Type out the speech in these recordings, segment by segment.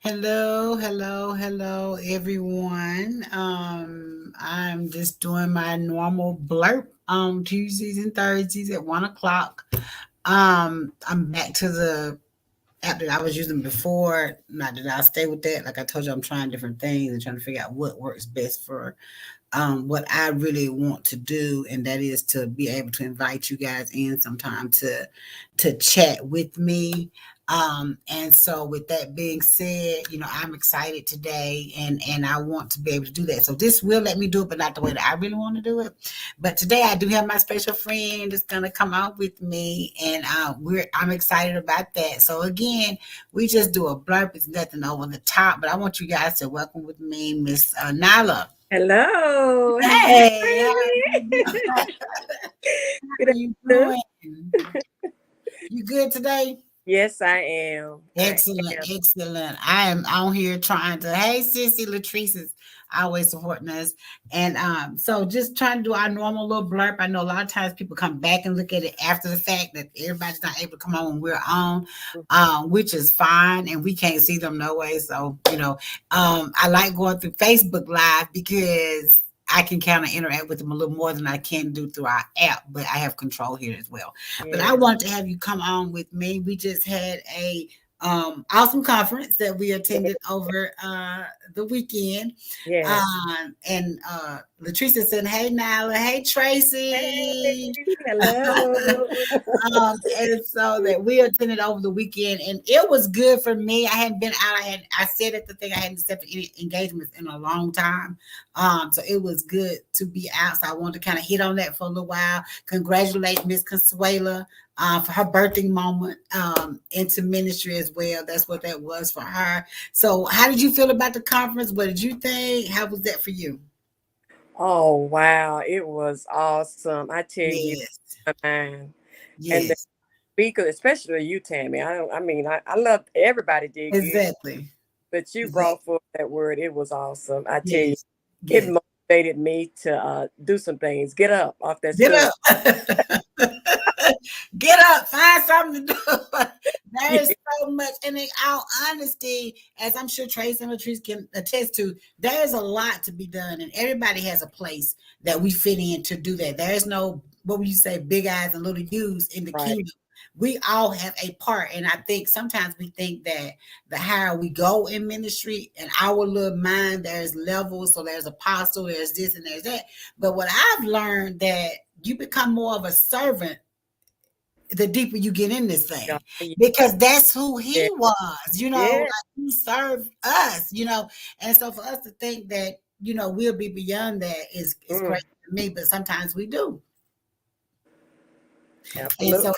Hello, hello, hello, everyone. I'm just doing my normal blurb on Tuesdays and Thursdays at 1 o'clock. I'm back to the app that I was using before. Not that I'll stay with that. Like I told you, I'm trying different things and trying to figure out what works best for what I really want to do, and that is to be able to invite you guys in sometime to chat with me. And so, with that being said, I'm excited today, and I want to be able to do that. So this will let me do it, but not the way that I really want to do it. But today, I do have my special friend that's gonna come out with me, and I'm excited about that. So again, we just do a blurb. It's nothing over the top, but I want you guys to welcome with me, Miss Nyla. Hello, happy Hey, how are you Friday. doing? How Good are you afternoon. doing? You good today? Yes, I am. I Excellent, am. excellent. I am on here trying to, hey, Sissy Latrice is always supporting us. And so just trying to do our normal little blurb. I know a lot of times people come back and look at it after the fact that everybody's not able to come on when we're on, which is fine. And we can't see them no way. So, I like going through Facebook Live because I can kind of interact with them a little more than I can do through our app, but I have control here as well. But I Yes, wanted to have you come on with me. We just had a awesome conference that we attended over the weekend. yes. And Latricia said, "Hey Nyla, hey Tracy." Hey, hello. And so that we attended over the weekend, and it was good for me. I hadn't been out. I said at the thing I hadn't accepted any engagements in a long time. So it was good to be out. So I wanted to kind of hit on that for a little while. Congratulate Miss Consuela for her birthing moment into ministry as well. That's what that was for her. So, how did you feel about the conference? What did you think? How was that for you? Oh, wow. It was awesome. I tell you, Yes, man. And the yes, speaker, especially you, Tammy. I love everybody did good, exactly. but you Exactly. brought forth that word. It was awesome. I tell you, Yes, it yes. motivated me to do some things. Get up off that Get stool. up. Get up. Find something to do. There is so much. And in all honesty, as I'm sure Trace and Latrice can attest to, there is a lot to be done. And everybody has a place that we fit in to do that. There is no, what would you say, big eyes and little U's in the Right, kingdom. We all have a part. And I think sometimes we think that the higher we go in ministry, in our little mind, there's levels. So there's apostle, there's this and there's that. But what I've learned that you become more of a servant the deeper you get in this thing, God. Yeah, because that's who he yeah, was, yeah. like he served us, and so for us to think that we'll be beyond that is Mm, crazy to me, but sometimes we do. And absolutely. so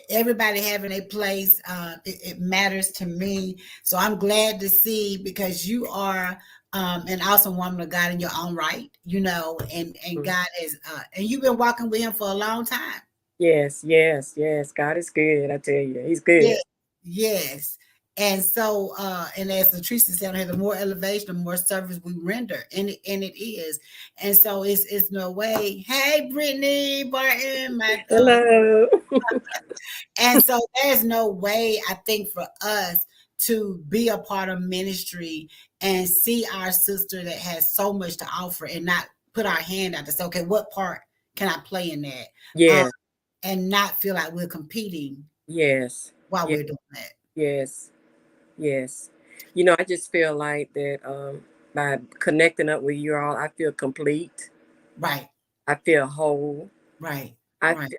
everybody having a place, it matters to me. So I'm glad to see, because you are an awesome woman of God in your own right, and Mm. God is and you've been walking with him for a long time. Yes, yes, yes. God is good. I tell you, He's Yeah, good. yes. And so, and as Latrice said here, the more elevation, the more service we render, and it is. And so it's no way. Hey, Brittany Barton, my Hello. and so there's no way, I think, for us to be a part of ministry and see our sister that has so much to offer and not put our hand out to say, okay, what part can I play in that? Um, Yes, and not feel like we're competing yes, while yes, we're doing that. yes, yes. I just feel like that by connecting up with you all, I feel complete. Right. I feel whole. Right, I right. feel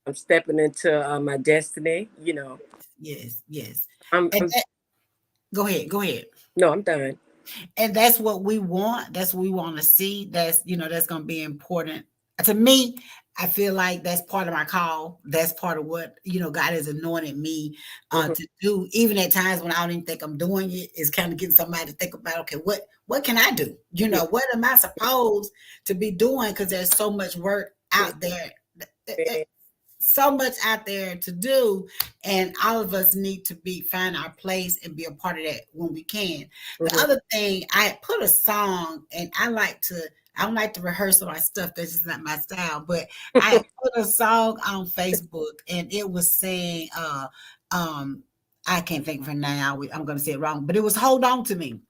I'm stepping into my destiny. Yes, yes. I'm, And I'm that, go ahead, go ahead. no, I'm done. And that's what we want. That's what we want to see. That's going to be important to me. I feel like that's part of my call. That's part of what God has anointed me Hmm. to do. Even at times when I don't even think I'm doing it, is kind of getting somebody to think about, okay, what can I do? Yeah, What am I supposed to be doing? Because there's so much work yeah, out there. yeah. So much out there to do, and all of us need to be find our place and be a part of that when we can. The Hmm. other thing, I put a song, and I don't like to rehearse my stuff because it's not my style, but I put a song on Facebook, and it was saying um I can't think of her name. I'm going to say it wrong, but it was "Hold On to Me."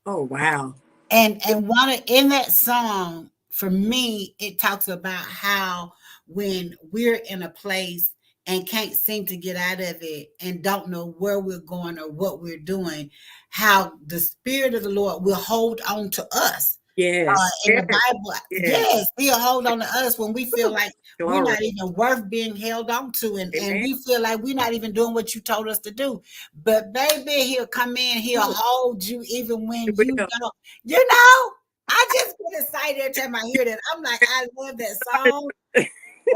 Oh, wow. And one in that song, for me, it talks about how when we're in a place and can't seem to get out of it and don't know where we're going or what we're doing, how the Spirit of the Lord will hold on to us. Yes. In the Yes. Bible, Yes. yes, he'll hold on to us when we feel Woo. like we're Glory. not even worth being held on to, and Amen. we feel like we're not even doing what you told us to do. But baby, he'll come in, he'll Woo. hold you even It when you will. don't. You know, I just get excited every time I hear that. I'm like, I love that song.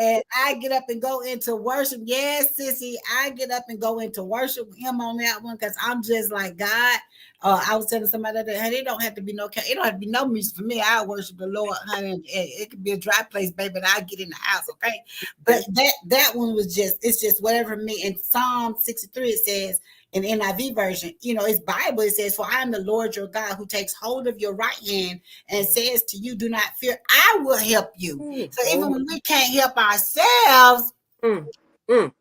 And I get up and go into worship. Yes, sissy, I get up and go into worship with him on that one because I'm just like God. I was telling somebody that, hey, it don't have to be it don't have to be no music for me. I worship the Lord, honey. And it could be a dry place, baby, and I get in the house, okay? But Yes. that one was it's just whatever for me. In Psalm 63, it says in NIV version, it's Bible. It says, "For I am the Lord your God who takes hold of your right hand and says to you, do not fear, I will help you." Ooh. So Oh, even my. when we can't help ourselves, Mm. Mm.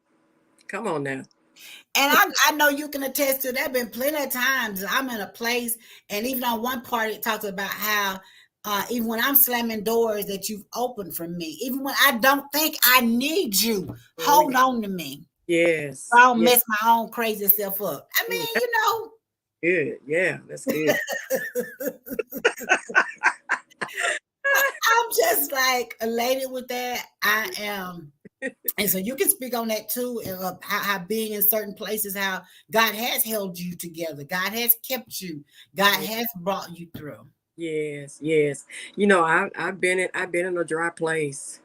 Come on now. and I know you can attest to that, been plenty of times I'm in a place, and even on one part, it talks about how even when I'm slamming doors that you've opened for me, even when I don't think I need you, Oh, hold on to me. yes. I don't Yeah. mess my own crazy self up. I Ooh, mean, that's good. Yeah, that's good. I'm just like elated with that. I am. And so you can speak on that too, how being in certain places, how God has held you together, God has kept you, God Yeah. has brought you through. Yes, yes. I've been in a dry place,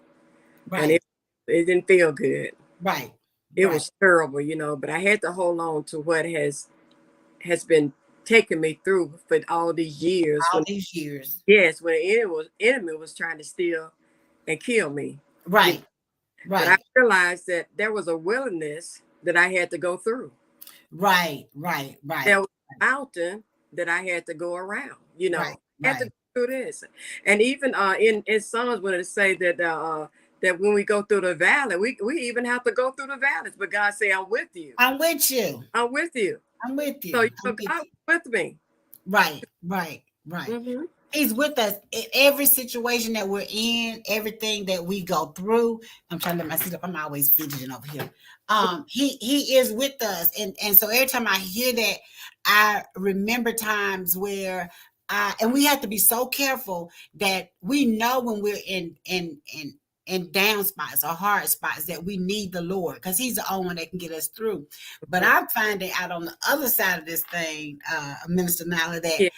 and Right, it didn't feel good. right, It right. was terrible, but I had to hold on to what has been taking me through for all these years. All When these years. Yes, when the enemy was trying to steal and kill me, you know. Right, But I right, realized that there was a willingness that I had to go through. right, right, right, There was a mountain that I had to go around. right, I had to right. go through this, and even in Psalms when it say that when we go through the valley, we even have to go through the valleys. But God say, "I'm with you. I'm with you. I'm with you." I'm with So you. I'm with God you. was with me. Right, right, right. Hmm. He's with us in every situation that we're in, everything that we go through. I'm trying to let my seat up. I'm always fidgeting over here. He is with us, and so every time I hear that, I remember times where and we have to be so careful that we know when we're in down spots or hard spots that we need the Lord because He's the only one that can get us through. But I'm finding out on the other side of this thing, Minister Nala, that Yeah,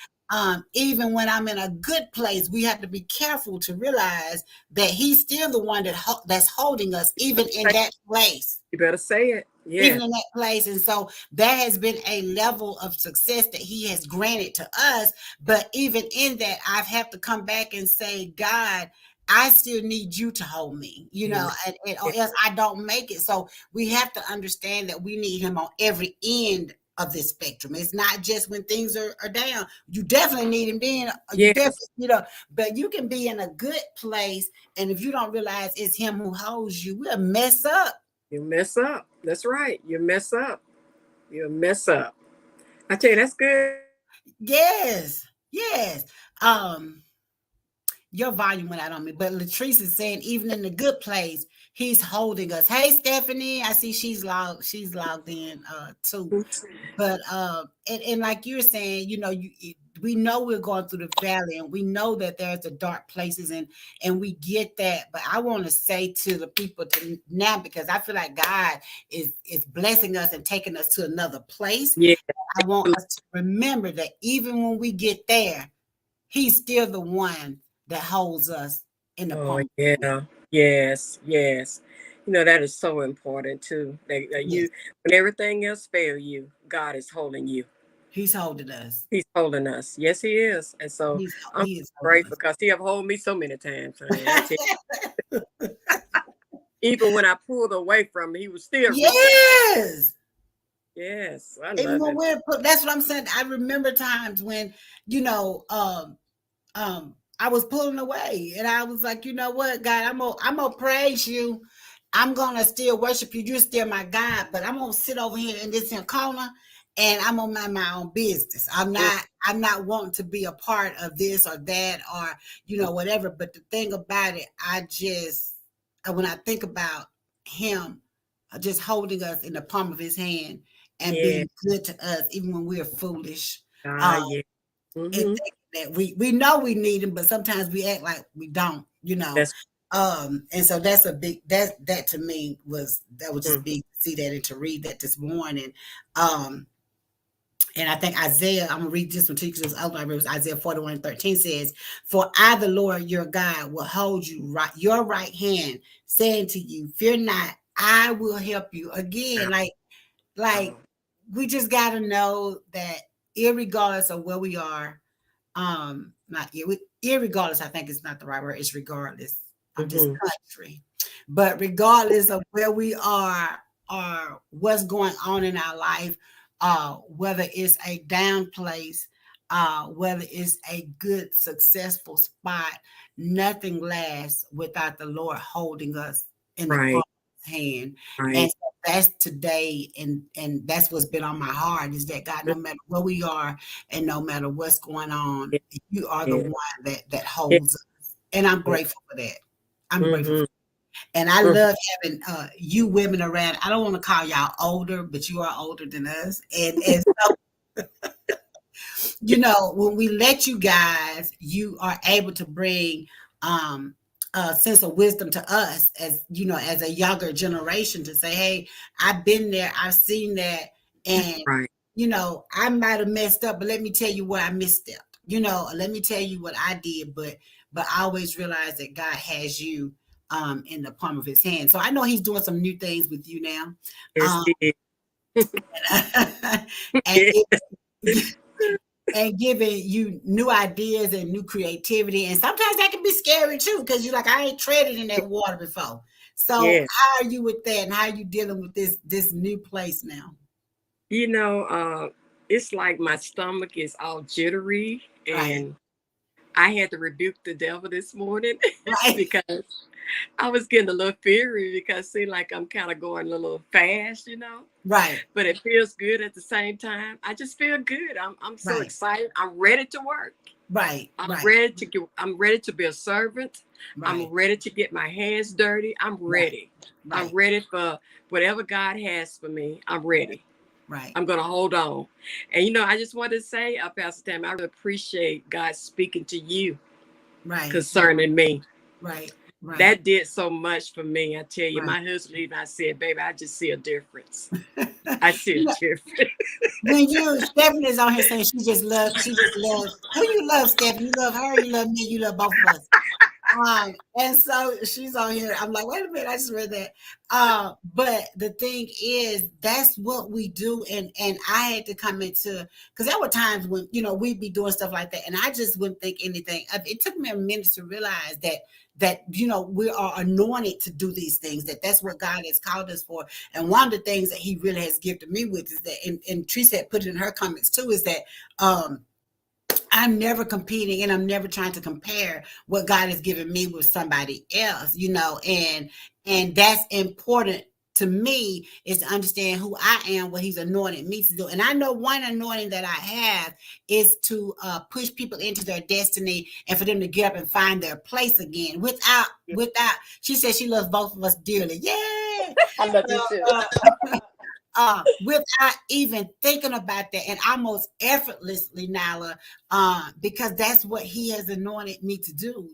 even when I'm in a good place, we have to be careful to realize that He's still the one that's holding us, even in that place. you better say it. Even Yeah. in that place. And so that has been a level of success that He has granted to us. But even in that, I've had to come back and say, God, I still need you to hold me, Amen. or else I don't make it. So we have to understand that we need Him on every end of this spectrum. It's not just when things are down. You definitely need Him then. You Yes, definitely, but you can be in a good place. And if you don't realize it's Him who holds you, we'll mess up. you mess up. That's right. You mess up. You mess up. I tell you, that's good. Yes, yes. Um, your volume went out on me, but Latrice is saying even in the good place, He's holding us. Hey, Stephanie, I see she's logged in too. But and like you're saying, we know we're going through the valley, and we know that there's the dark places, and we get that. But I want to say to the people to now, because I feel like God is blessing us and taking us to another place. Yeah. I want us to remember that even when we get there, He's still the one that holds us in the Oh, palm of His hand. yeah. Yes. Yes. That is so important too. That Yes, when everything else fail you, God is holding you. He's holding us. He's holding us. Yes, He is. And so I'm He is holding grateful us. because He have hold me so many times, honey. I tell you, even when I pulled away from Him, He was still reaching. Yes. Yes, I Even love when it. we're put, that's what I'm saying. I remember times when, you know, I was pulling away and I was like, you know what, God, I'm gonna praise you. I'm gonna still worship you. You're still my God, but I'm gonna sit over here in this corner and I'm gonna mind my own business. I'm not wanting to be a part of this or that or whatever. But the thing about it, when I think about him just holding us in the palm of his hand and Yeah. being good to us, even when we're foolish, Ah, yeah. and Mm-hmm. thinking that we know we need him, but sometimes we act like we don't. That's And so that's a big that to me was just mm, big to see that and to read that this morning. Um, and I think Isaiah, I'm gonna read this one to you because it's other. It was Isaiah 41:13 says, "For I, the Lord your God, will hold you right your right hand, saying to you, Fear not, I will help you." Again, like oh, we just gotta know that irregardless of where we are, not irregardless, I think it's not the right word, it's regardless. I'm just mm-hmm. country. But regardless of where we are or what's going on in our life, whether it's a down place, whether it's a good, successful spot, nothing lasts without the Lord holding us in the palm Right, of his hand. And right. so that's today, and that's what's been on my heart is that God, no matter where we are, and no matter what's going on, Yeah, you are the yeah, one that yeah, holds us. And I'm yeah. grateful for that. I'm grateful Mm-hmm. and I Mm, love having you women around. I don't want to call y'all older, but you are older than us. And so when we let you guys, you are able to bring um, a sense of wisdom to us as as a younger generation to say, "Hey, I've been there, I've seen that, and right. I might have messed up, but let me tell you where I misstepped. Let me tell you what I did, but I always realize that God has you in the palm of His hand. So I know He's doing some new things with you now, Yes, um, it and is. and giving you new ideas and new creativity. And sometimes that can be scary too, because you're like, I ain't treaded in that water before. So Yes. how are you with that? And how are you dealing with this new place now? You know, it's like my stomach is all jittery, Right, and I had to rebuke the devil this morning right, because I was getting a little fiery because it seemed like I'm kind of going a little fast, right, but it feels good at the same time. I just feel good. I'm so right, excited. I'm ready to work. right, right, I'm ready to be a servant. I'm right, ready to get my hands dirty. I'm right, ready. I'm right, ready for whatever God has for me. I'm ready. right, I'm gonna hold on. And I just wanted to say, Pastor Tam, I really appreciate God speaking to you right, concerning me. right, right, That did so much for me. I tell you, right. my husband even I said, baby, I just see a difference. I see You a know, difference. when Stephanie is on here saying she just loves who you love, Stephanie. You love her, you love me, you love both of us. And so she's on here. I'm like, wait a minute, I just read that. But the thing is, that's what we do. And I had to come into because there were times when we'd be doing stuff like that, and I just wouldn't think anything. It took me a minute to realize that we are anointed to do these things. That's what God has called us for. And one of the things that He really has gifted me with is that, and Teresa had put it in her comments too, is that I'm never competing and I'm never trying to compare what God has given me with somebody else, and that's important to me is to understand who I am, what He's anointed me to do. And I know one anointing that I have is to push people into their destiny and for them to get up and find their place again without she says she loves both of us dearly. Yeah. I love you So, too. without even thinking about that and almost effortlessly, Nala, because that's what He has anointed me to do,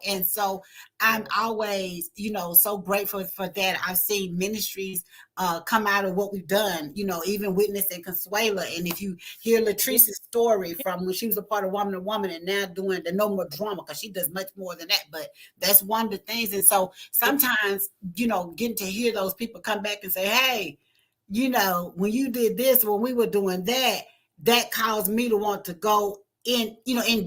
And so I'm Yes. always, so grateful for that. I've seen ministries come out of what we've done, even Witness and Consuela. And if you hear Latrice's story from when she was a part of Woman to Woman and now doing the No More Drama, because she does much more than that, but that's one of the things. And so sometimes, getting to hear those people come back and say, hey, when you did this, when we were doing that, that caused me to want to go in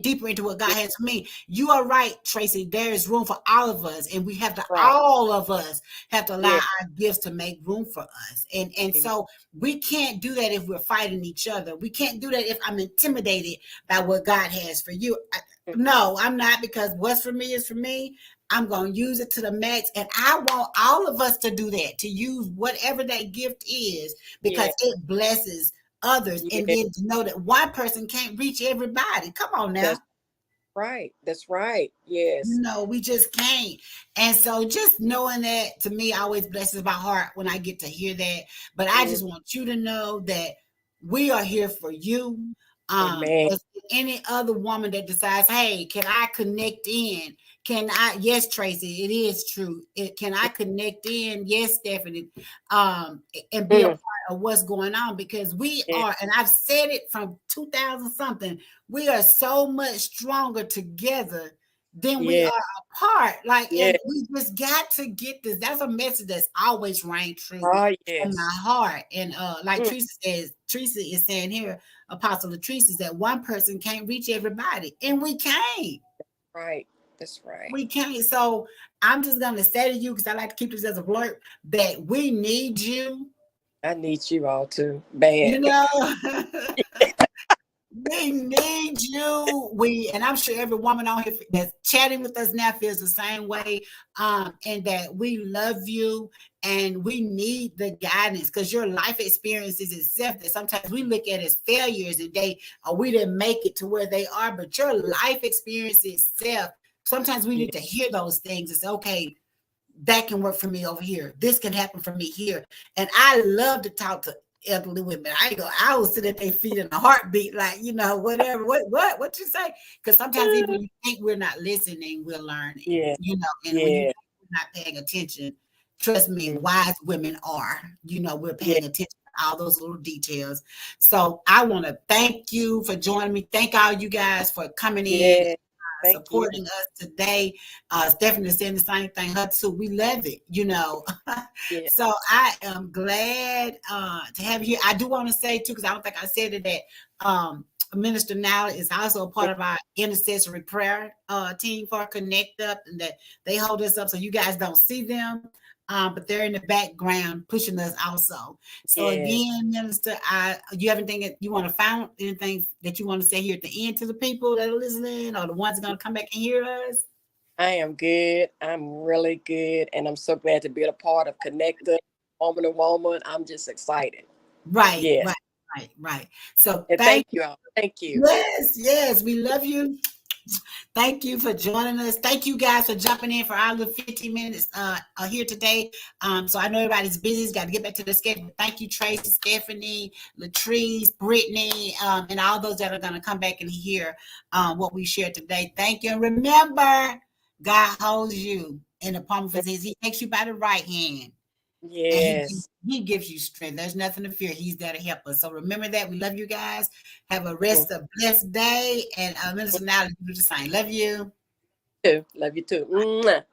deeper into what God has for me. You are right, Tracy. There is room for all of us, and we have to Right. all of us have to allow Yeah. our gifts to make room for us. And Amen. so we can't do that if we're fighting each other. We can't do that if I'm intimidated by what God has for you. No, I'm not, because what's for me is for me. I'm going to use it to the max. And I want all of us to do that, to use whatever that gift is, because Yeah. it blesses others, and Yeah. then to know that one person can't reach everybody. Come on now. That's right. That's right. Yes. We just can't. And so just knowing that to me always blesses my heart when I get to hear that. But I Mm. just want you to know that we are here for you. Amen. As any other woman that decides, hey, can I connect in? Can I? Yes, Tracy, it is true. Can I connect in? Yes, Stephanie. And be a Mm. part of what's going on, because we Yeah. are, and I've said it from 2000 something, we are so much stronger together than we Yeah. are apart. Like, Yeah. and we just got to get this. That's a message that's always rang true Oh, in my yes. heart. And like Mm. Teresa is saying here, Apostle Latrice, is that one person can't reach everybody, and we can't. Right. That's right. We can't. So I'm just gonna say to you, because I like to keep this as a blurb, that we need you. I need you all too bad. You know, we need you. And I'm sure every woman on here that's chatting with us now feels the same way. And that we love you and we need the guidance, because your life experiences itself that sometimes we look at as failures, and we didn't make it to where they are, but your life experience itself, sometimes we Yeah. need to hear those things and say, okay, that can work for me over here. This can happen for me here. And I love to talk to elderly women. I will sit at their feet in a heartbeat, like, whatever. What you say? Because sometimes even when you think we're not listening, we're learning, Yeah. and when you Yeah. think we're not paying attention, trust me, Mm. wise women are, we're Yeah. paying attention to all those little details. So I want to thank you for joining me. Thank all you guys for coming in, Yeah. Thank you. supporting us today. Stephanie is saying the same thing. Her too. We love it. Yeah. So I am glad to have you here. I do want to say too, because I don't think I said it, that Minister Nally is also a part of our intercessory prayer team for Connect Up, and that they hold us up so you guys don't see them. But they're in the background pushing us also. So Yeah. again, Minister, you have anything that you want to find, anything that you want to say here at the end to the people that are listening, or the ones that are going to come back and hear us? I am good. I'm really good. And I'm so glad to be a part of Connector, Woman to Woman. I'm just excited. Right, Yes. right, right. So And thank thank you all. Thank you. yes, we love you. Thank you for joining us. Thank you guys for jumping in for our little 15 minutes here today. So I know everybody's busy, has got to get back to the schedule. Thank you, Tracy, Stephanie, Latrice, Brittany, and all those that are going to come back and hear what we shared today. Thank you. And remember, God holds you in the palm of his hands. He takes you by the right hand. And Yes. he gives you strength. There's nothing to fear. He's there to help us. So remember that. We love you guys. Have a Mm. rest of blessed day. And Minister, now you do the same. Love you. Too. Love you too. Mwah.